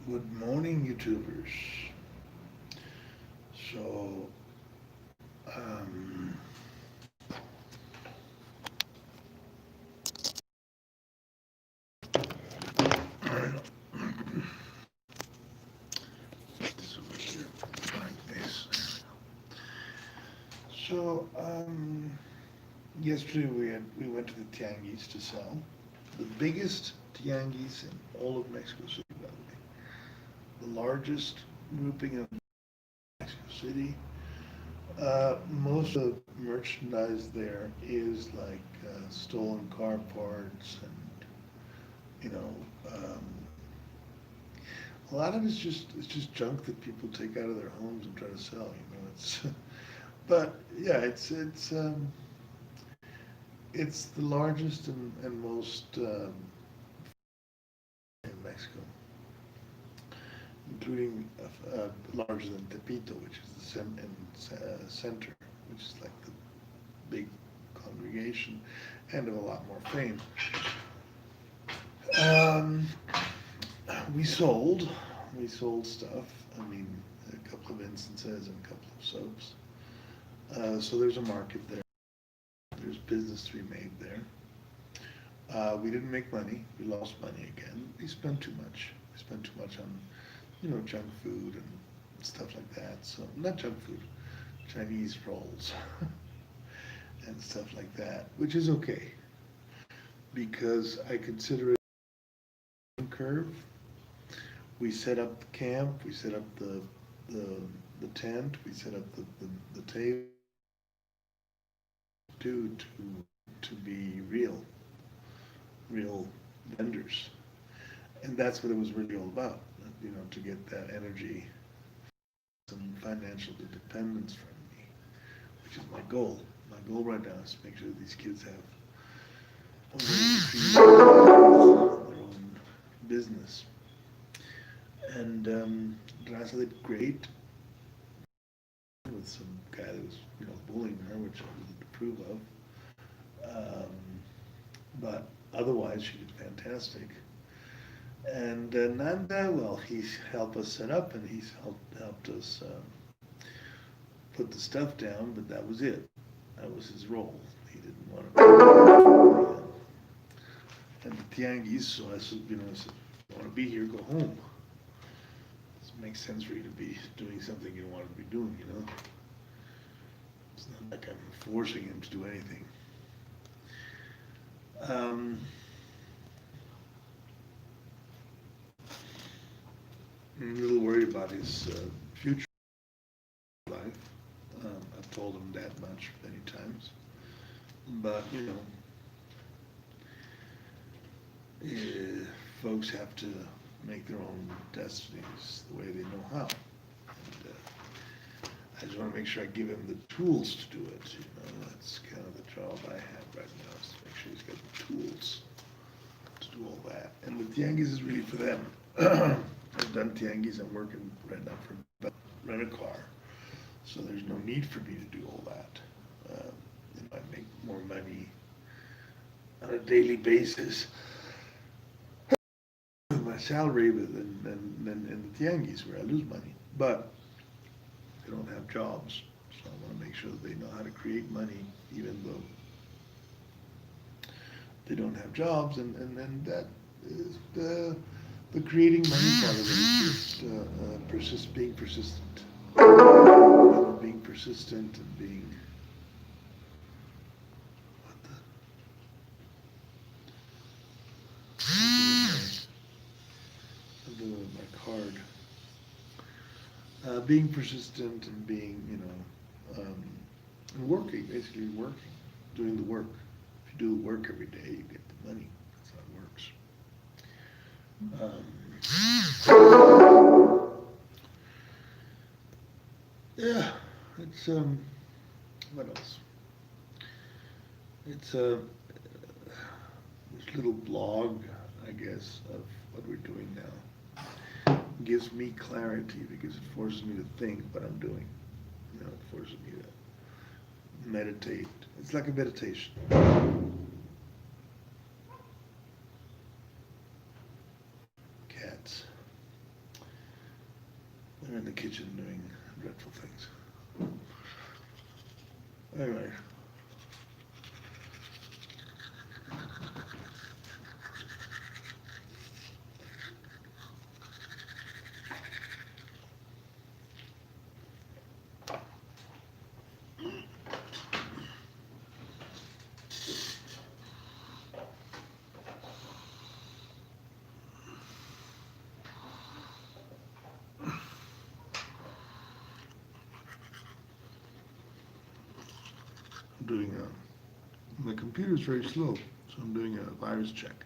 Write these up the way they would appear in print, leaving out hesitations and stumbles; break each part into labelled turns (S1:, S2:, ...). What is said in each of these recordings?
S1: Good morning, YouTubers. So, um, this over here, like this. So, yesterday we went to the Tianguis to sell the biggest Tianguis in all of Mexico City, by the way. The largest grouping of Mexico City. Most of the merchandise there is like stolen car parts and you know um, a lot of it's just junk that people take out of their homes and try to sell. It's but yeah, it's the largest and most in Mexico, including larger than Tepito, which is the center, which is like the big congregation and of a lot more fame. Um, we sold, we sold stuff. I mean, a couple of incenses and a couple of soaps. So there's a market there. There's business to be made there. We didn't make money. We lost money again. We spent too much. We spent too much on, junk food and stuff like that. So not junk food, Chinese rolls and stuff like that, which is okay because I consider it a curve. We set up the camp. We set up the the tent. We set up the table to be real vendors. And that's what it was really all about, to get that energy, some financial independence from me, which is my goal. My goal right now is to make sure that these kids have a way to feed their own business. And Raza did great with some guy that was, bullying her, which I didn't approve of. But otherwise, she did fantastic. And Nanda, well, he's helped us set up and he's helped us put the stuff down, but that was it. That was his role. He didn't want to. And the Tianguis, so I said, if you want to be here, go home. It makes sense for you to be doing something you want to be doing. It's not like I'm forcing him to do anything. Um, I'm a little worried about his future life. I've told him that much many times. But, folks have to make their own destinies the way they know how. And I just want to make sure I give him the tools to do it. That's kind of the job I have right now, is to make sure he's got the tools to do all that. And the Tianguis is really for them. I've done Tianguis. I'm working right now for rent a car. So there's no need for me to do all that. I make more money on a daily basis with my salary than in the Tianguis where I lose money. But they don't have jobs. So I want to make sure that they know how to create money even though they don't have jobs. And that is the creating money part of it is just being persistent. Being persistent and being what the something with my card. Being persistent and being, and working, basically working, doing the work. If you do the work every day, you get the money. That's how it works. Yeah, it's what else? It's this little blog, I guess, of what we're doing now. Gives me clarity because it forces me to think what I'm doing. It forces me to meditate. It's like a meditation. Cats. They're in the kitchen doing dreadful things. Anyway. I'm doing my computer's very slow, so I'm doing a virus check.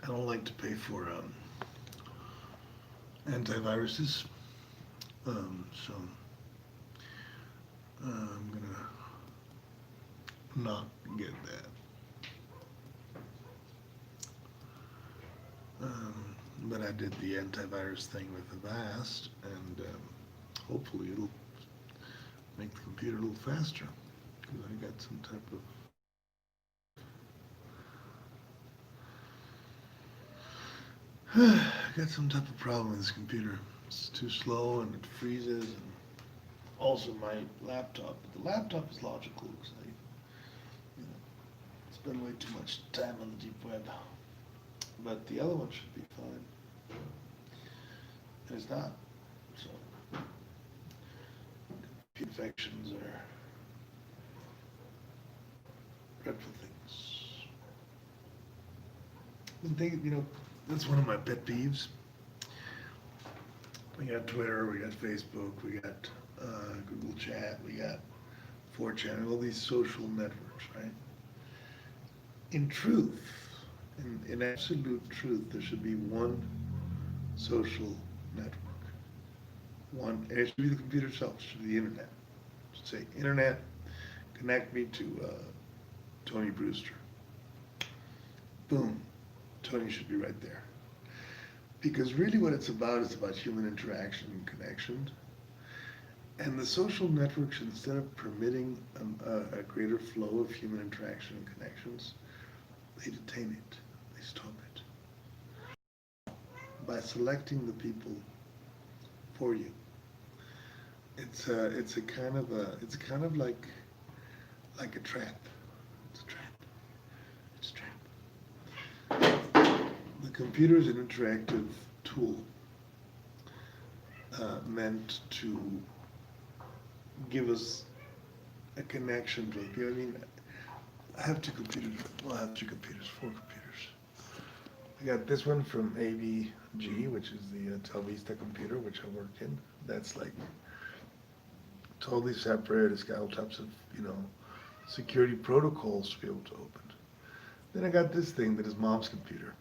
S1: I don't like to pay for antiviruses, so I'm gonna not get that. But I did the antivirus thing with Avast, and hopefully it'll make the computer a little faster, because I got some type of I got some type of problem with this computer. It's too slow and it freezes, and also my laptop. But the laptop is logical because I, spend way too much time on the deep web. But the other one should be fine. And it's not. So infections are dreadful things. Been thinking, that's one of my pet peeves. We got Twitter, we got Facebook, we got Google Chat, we got 4chan, all these social networks, right? In truth, in absolute truth, there should be one social network. One, and it should be the computer itself, it should be the internet. It should say, internet, connect me to Tony Brewster. Boom, Tony should be right there. Because really what it's about is about human interaction and connection. And the social networks, instead of permitting a greater flow of human interaction and connections, they detain it, they stop it. By selecting the people for you. It's kind of like a trap. It's a trap. It's a trap. The computer is an interactive tool meant to give us a connection to people. I mean, I have two computers. Well, I have two computers, four computers. I got this one from AVG, which is the Telvista computer, which I worked in. That's like totally separate. It's got all types of, security protocols to be able to open. Then I got this thing that is mom's computer,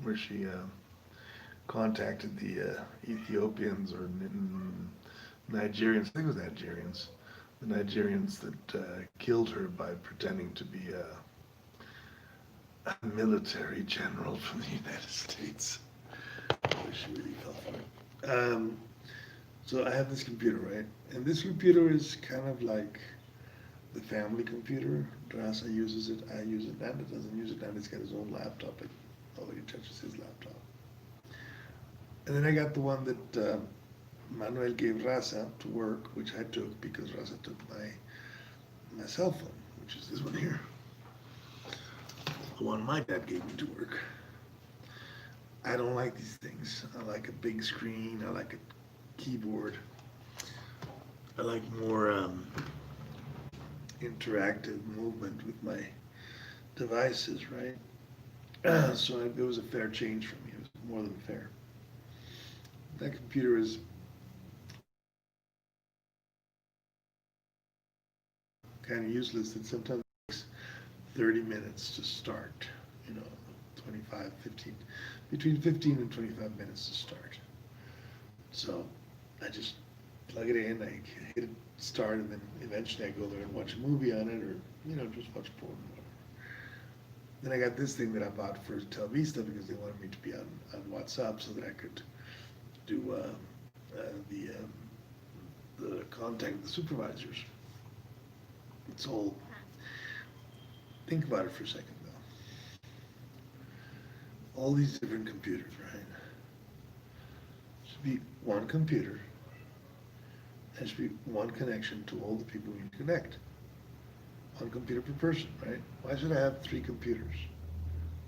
S1: where she contacted the Ethiopians or Nigerians, I think it was Nigerians, the Nigerians that killed her by pretending to be a military general from the United States. She really fell for it. So I have this computer, right? And this computer is kind of like the family computer. Drasa uses it, I use it, Nanda doesn't use it, Nanda's got his own laptop, but nobody touches his laptop. And then I got the one that Manuel gave Rasa to work, which I took because Rasa took my cell phone, which is this one here. The one my dad gave me to work. I don't like these things. I like a big screen, I like a keyboard. I like more interactive movement with my devices, right? So it was a fair change for me. It was more than fair. That computer is kind of useless. It sometimes takes 30 minutes to start, 25, 15, between 15 and 25 minutes to start. So I just plug it in, I hit it start, and then eventually I go there and watch a movie on it, or, just watch porn, whatever. Then I got this thing that I bought for Telvista because they wanted me to be on WhatsApp so that I could do the contact the supervisors. So think about it for a second though. All these different computers, right? Should be one computer. There should be one connection to all the people we connect. One computer per person, right? Why should I have 3 computers?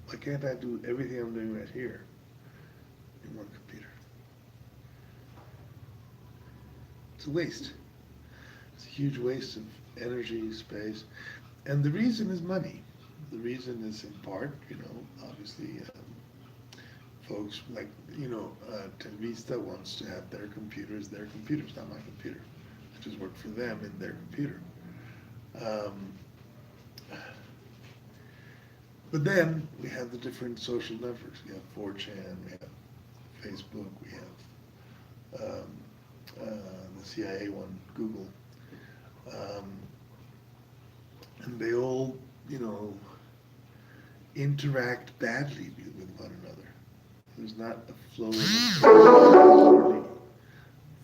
S1: Why can't I do everything I'm doing right here in one computer? It's a waste. It's a huge waste of energy, space, and the reason is money. The reason is in part, obviously, folks like, Telvista wants to have their computers, not my computer. I just work for them in their computer. But then we have the different social networks. We have 4chan, we have Facebook, we have the CIA one, Google. And they all, interact badly with one another. There's not a flow of information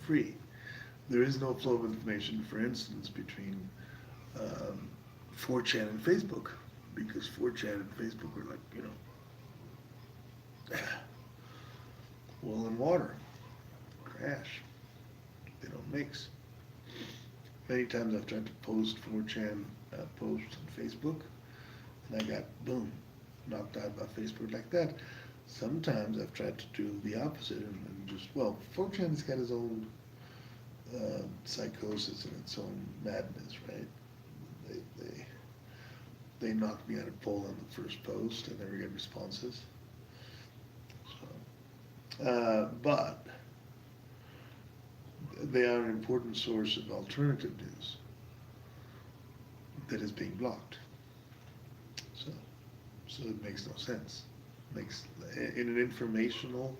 S1: free. There is no flow of information, for instance, between 4chan and Facebook, because 4chan and Facebook are like, oil and water, crash. They don't mix. Many times I've tried to post 4chan posts on Facebook, and I got, boom, knocked out by Facebook like that. Sometimes I've tried to do the opposite and just, 4chan's got its own psychosis and its own madness, right? They knocked me out of poll on the first post. I never get responses. So, but they are an important source of alternative news that is being blocked. So it makes no sense. In an informational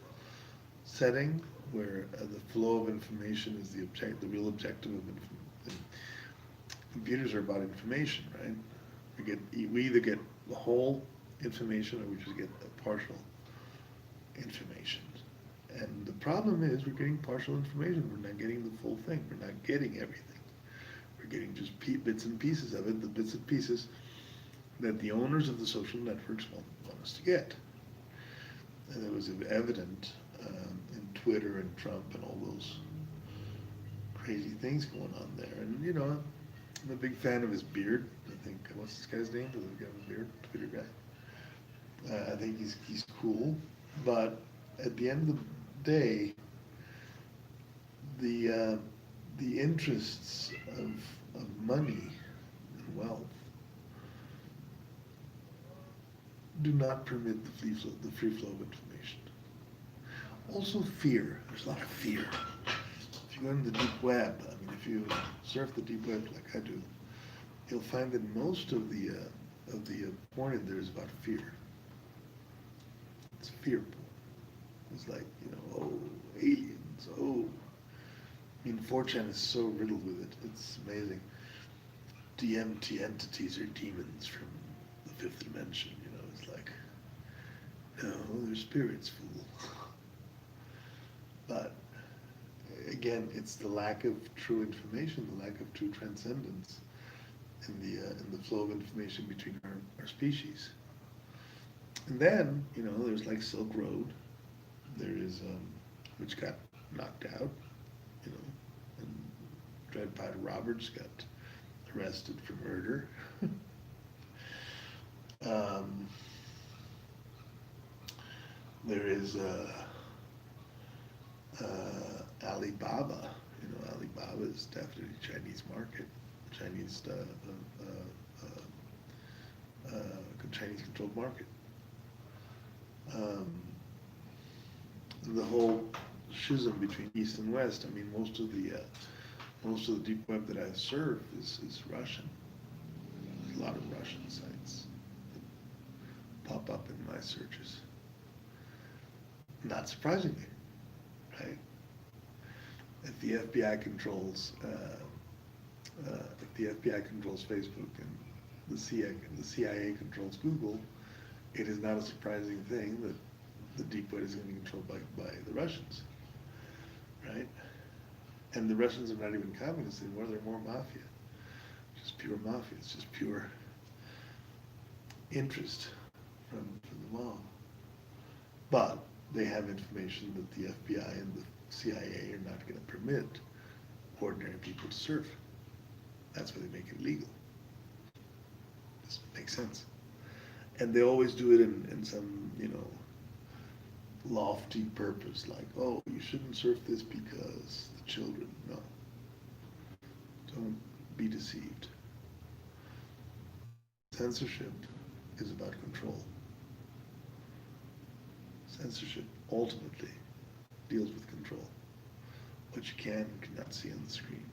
S1: setting where the flow of information is the real objective of information. Computers are about information, right? We either get the whole information or we just get a partial information. And the problem is we're getting partial information. We're not getting the full thing. We're not getting everything. We're getting just bits and pieces of it, the bits and pieces that the owners of the social networks want us to get. And it was evident in Twitter and Trump and all those crazy things going on there. And I'm a big fan of his beard. I think, what's this guy's name? Does he have a beard? Twitter guy. I think he's cool, but at the end of the day, the interests of money and wealth do not permit the free flow of information. Also fear. There's a lot of fear. If you go into the deep web, if you surf the deep web like I do, you'll find that most of the porn in there is about fear. It's fear porn. It's like, aliens, 4chan is so riddled with it. It's amazing. DMT entities are demons from the 5th dimension, it's like, no, they're spirits, fool. But again, it's the lack of true information, the lack of true transcendence in the flow of information between our species. And then, there's like Silk Road. There is, which got knocked out, and Dread Pirate Roberts got arrested for murder. There is Alibaba. Alibaba is definitely Chinese market, Chinese controlled market. The whole schism between East and West. Most of the deep web that I serve is Russian. There's a lot of Russian sites that pop up in my searches. Not surprisingly, right? If the FBI controls if the FBI controls Facebook and the CIA controls Google, it is not a surprising thing that the deep web is going to be controlled by the Russians, right? And the Russians are not even communists anymore, they're more mafia. Just pure mafia, it's just pure interest from the mob. But they have information that the FBI and the CIA are not going to permit ordinary people to surf. That's why they make it legal. This makes sense. And they always do it in some, lofty purpose, like, oh, you shouldn't surf this because the children. No. Don't be deceived. Censorship is about control. Censorship ultimately deals with control. What you can and cannot see on the screen.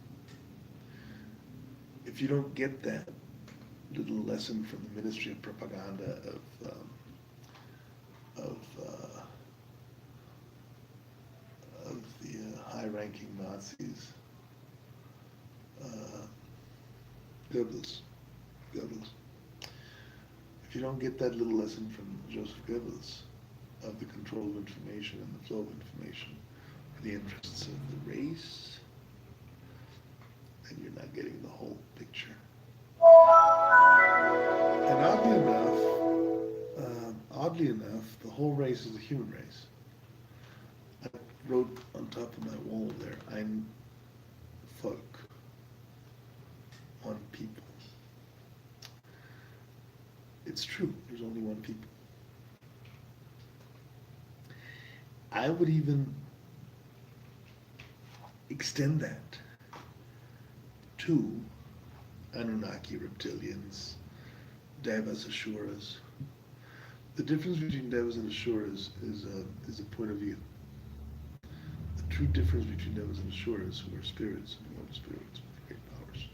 S1: If you don't get that little lesson from the Ministry of Propaganda of the high-ranking Nazis, Goebbels. If you don't get that little lesson from Joseph Goebbels of the control of information and the flow of information for the interests of the race, then you're not getting the whole picture. And oddly enough, the whole race is a human race. I wrote on top of my wall there, ein Volk, one people. It's true, there's only one people. I would even extend that to Anunnaki reptilians, Devas, Asuras. The difference between Devas and Asuras is a point of view. The true difference between Devas and Asuras, who are spirits, immortal spirits with great powers,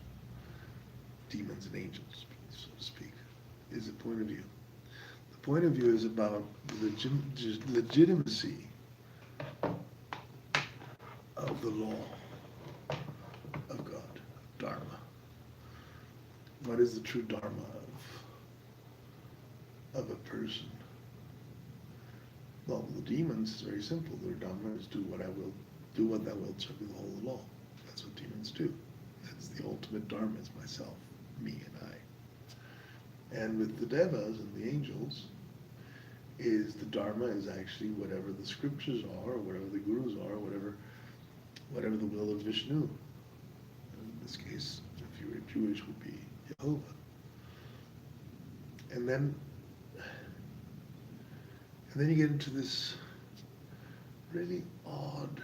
S1: demons and angels, so to speak, is a point of view. The point of view is about the legitimacy of the law of God, Dharma. What is the true Dharma of a person? Well, the demons is very simple. Their Dharma is do what thou wilt shall be the whole of the law. That's what demons do. That's the ultimate Dharma, is myself, me and I. And with the Devas and the angels, is the Dharma is actually whatever the scriptures are, or whatever the gurus are, whatever the will of Vishnu. In this case, if you were Jewish, would be Jehovah. And then you get into this really odd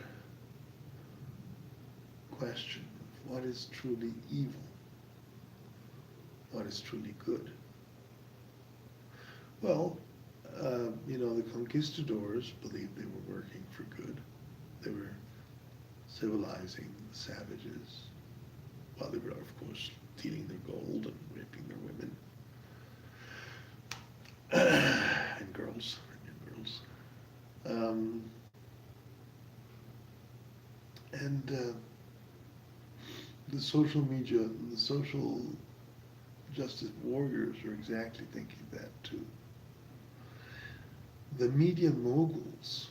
S1: question of what is truly evil, what is truly good. Well, the conquistadors believed they were working for good. They were civilizing the savages, while they were, of course, stealing their gold and raping their women and girls, young girls. The social media, the social justice warriors are exactly thinking that too. The media moguls,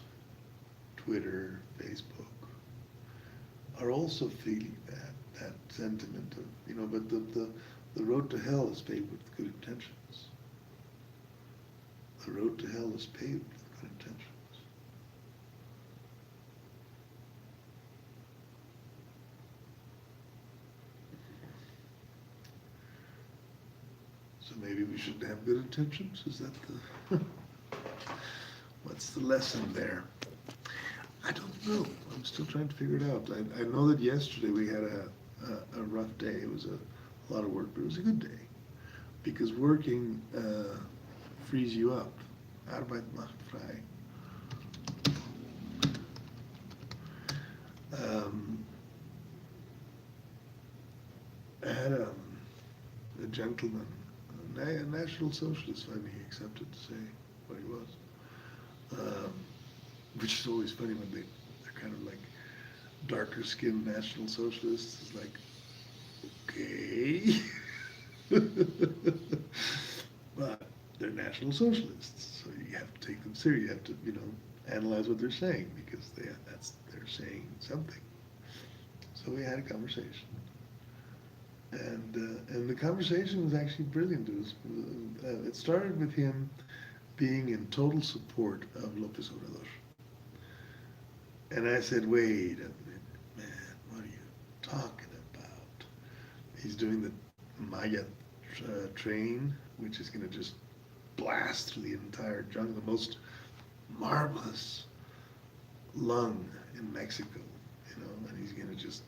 S1: Twitter, Facebook, are also feeling that sentiment of, but the road to hell is paved with good intentions. The road to hell is paved with good intentions. So maybe we should have good intentions? Is that the... What's the lesson there? I don't know. I'm still trying to figure it out. I know that yesterday we had a rough day. It was a lot of work, but it was a good day. Because working frees you up. Arbeit macht frei. I had a gentleman, a National Socialist, finally accepted to say what he was. Which is always funny when they're kind of like darker skinned National Socialists. It's like, okay, But they're National Socialists, so you have to take them serious. You have to, analyze what they're saying because they're saying something. So we had a conversation, and the conversation was actually brilliant. It started with him being in total support of Lopez Obrador, and I said, "Wait a minute, man, what are you talking about?" He's doing the Maya train, which is going to just blast through the entire jungle, the most marvelous lung in Mexico, and he's going to just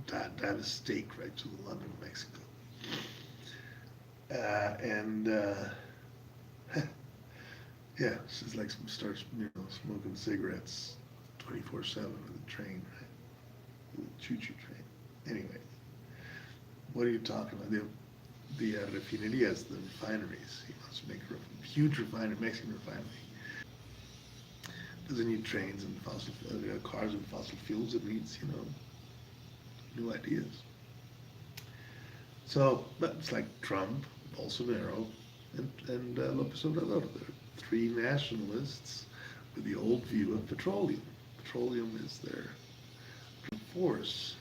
S1: dive a stake right to the lung of Mexico. Yeah, it's just like some starts, smoking cigarettes 24/7 with the train, right? The choo-choo train. Anyway, what are you talking about? The refinerías, the refineries. He wants to make a huge refinery, Mexican refinery. Doesn't need trains and cars and fossil fuels. It needs, new ideas. So, but it's like Trump, Bolsonaro, and Lopez Obrador. They're three nationalists with the old view of petroleum. Petroleum is their force.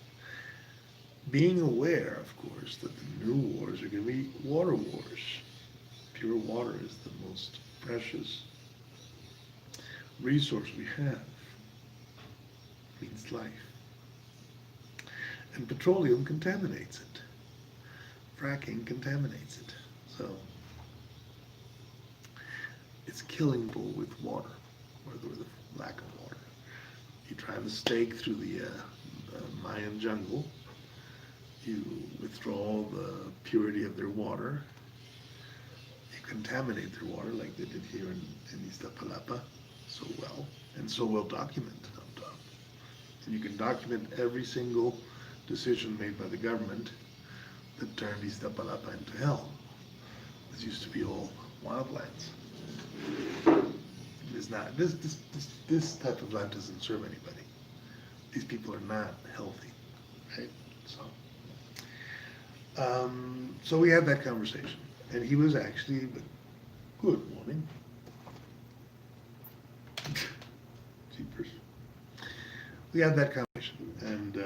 S1: Being aware, of course, that the new wars are going to be water wars. Pure water is the most precious resource we have. It means life. And petroleum contaminates it. Fracking contaminates it. So it's killing people with water, or the lack of water. You drive a stake through the Mayan jungle. You withdraw the purity of their water. You contaminate their water like they did here in Iztapalapa so well, and so well documented on top. And you can document every single decision made by the government that turned Iztapalapa into hell. This used to be all wildlands. It is not. This type of land doesn't serve anybody. These people are not healthy, right? So we had that conversation, and he was actually, good morning. Jeepers. We had that conversation, and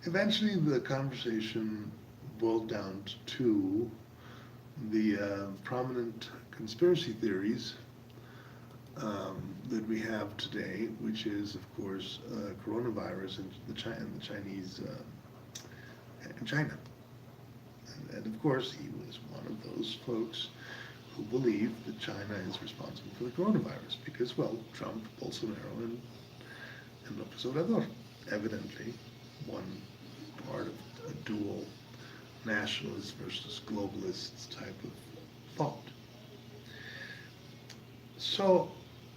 S1: eventually the conversation boiled down to the prominent conspiracy theories that we have today, which is, of course, coronavirus and the Chinese in China. And of course, he was one of those folks who believed that China is responsible for the coronavirus because, well, Trump, Bolsonaro, and Lopez Obrador, evidently one part of a dual nationalist versus globalist type of thought. So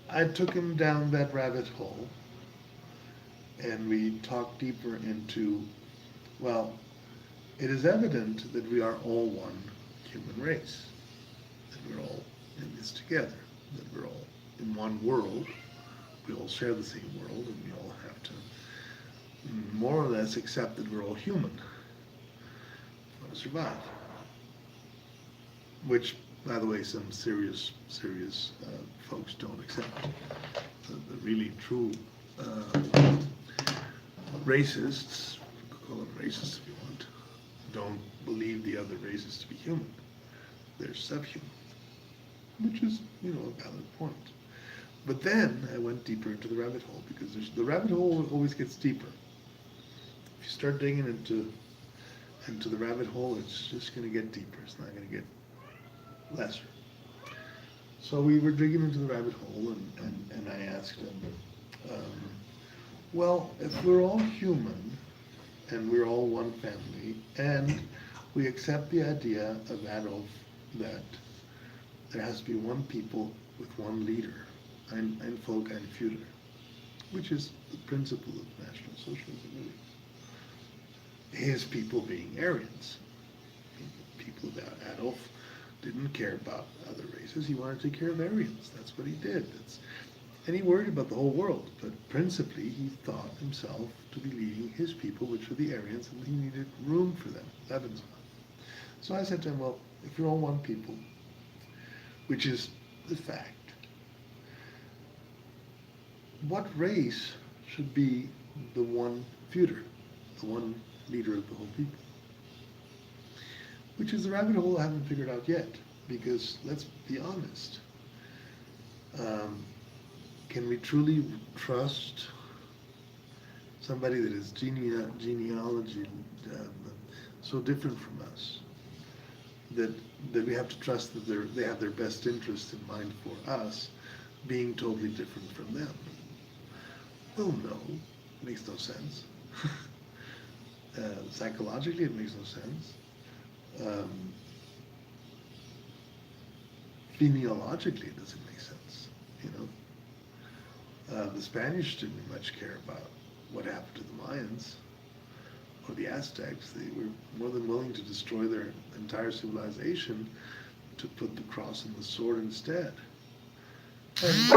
S1: I took him down that rabbit hole, and we talked deeper into, well, it is evident that we are all one human race, that we're all in this together, that we're all in one world, we all share the same world, and we all have to more or less accept that we're all human to survive. Which, by the way, some serious folks don't accept. The really true racists, you could call them racists if you want, don't believe the other races to be human. They're subhuman, which is, a valid point. But then I went deeper into the rabbit hole because the rabbit hole always gets deeper. If you start digging into the rabbit hole, it's just going to get deeper. It's not going to get lesser. So we were digging into the rabbit hole, and I asked him, well, if we're all human, and we're all one family, and we accept the idea of Adolf that there has to be one people with one leader, ein Volk, ein Führer, which is the principle of National Socialism, really. His people being Aryans. People that Adolf didn't care about other races. He wanted to take care of Aryans. That's what he did. And he worried about the whole world. But principally, he thought himself to to be leading his people, which are the Aryans, and he needed room for them, Levin's. So I said to him, well, if you're all one people, which is the fact, what race should be the one Führer, the one leader of the whole people? Which is the rabbit hole I haven't figured out yet, because let's be honest. Can we truly trust somebody that is genealogy so different from us that we have to trust that they have their best interest in mind for us, being totally different from them? Well, no, it makes no sense. Psychologically, it makes no sense. Genealogically, it doesn't make sense. You know, the Spanish didn't much care about what happened to the Mayans or the Aztecs. They were more than willing to destroy their entire civilization to put the cross and the sword instead, and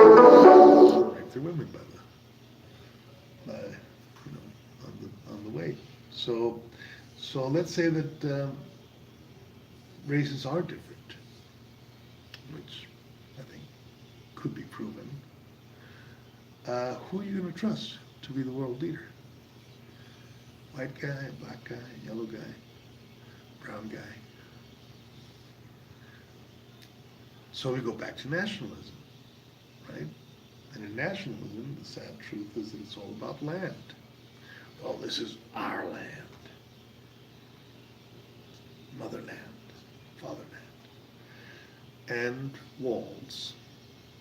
S1: rape their women by you know, on the way. So let's say that races are different, which I think could be proven. Who are you going to trust to be the world leader? White guy, black guy, yellow guy, brown guy. So we go back to nationalism, right? And in nationalism, the sad truth is that it's all about land. Well, this is our land, motherland, fatherland, and walls.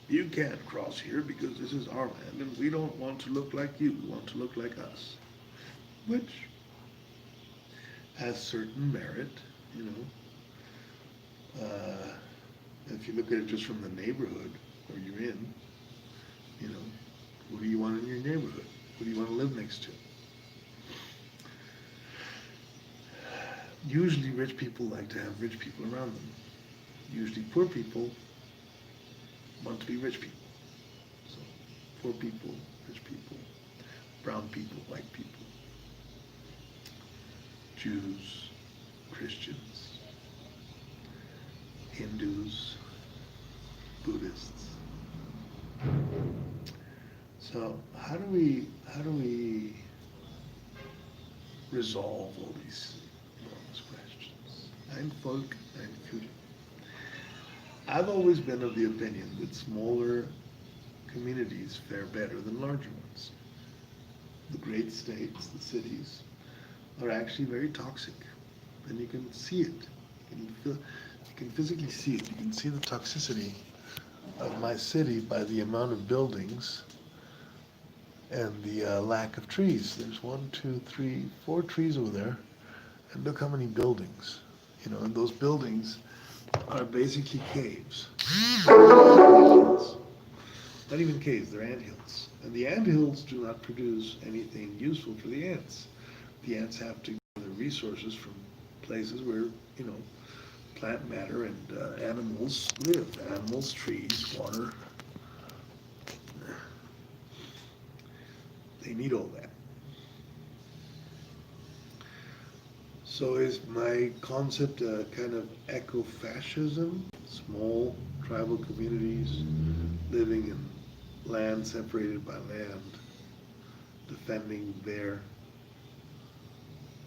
S1: You can't cross here because this is our land, and we don't want to look like you, we want to look like us. Which has certain merit, you know. If you look at it just from the neighborhood where you're in, you know, who do you want in your neighborhood? Who do you want to live next to? Usually rich people like to have rich people around them. Usually poor people want to be rich people. So poor people, rich people, brown people, white people, Jews, Christians, Hindus, Buddhists. So how do we resolve all these enormous questions? Ein Volk, ein Führer. I've always been of the opinion that smaller communities fare better than larger ones. The great states, the cities, are actually very toxic, and you can see it. You can physically see it. You can see the toxicity of my city by the amount of buildings and the lack of trees. There's 1, 2, 3, 4 trees over there, and look how many buildings. You know, and those buildings are basically caves. Not even caves, they're anthills. And the anthills do not produce anything useful for the ants. The ants have to gather resources from places where, you know, plant matter and animals live. Animals, trees, water. They need all that. So is my concept a kind of ecofascism? Small tribal communities living in land separated by land, defending their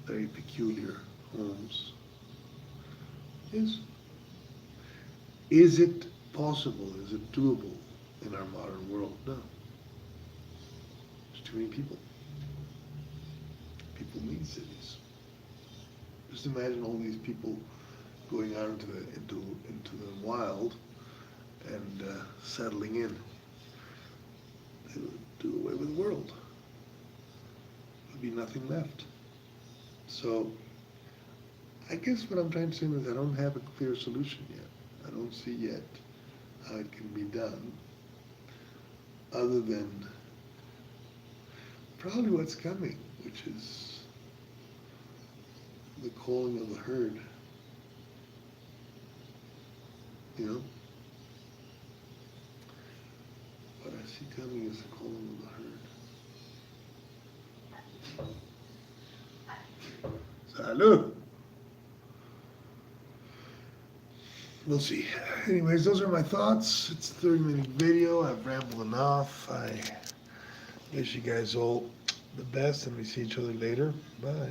S1: very peculiar homes. Is it possible? Is it doable in our modern world? No. There's too many people. People need cities. Just imagine all these people going out into the wild and settling in. They would do away with the world. There'd be nothing left. So I guess what I'm trying to say is I don't have a clear solution yet. I don't see yet how it can be done, other than probably what's coming, which is the calling of the herd. You know? What I see coming is the calling of the herd. Salud. We'll see. Anyways, those are my thoughts. It's a 30-minute video. I've rambled enough. I wish you guys all the best, and we see each other later. Bye.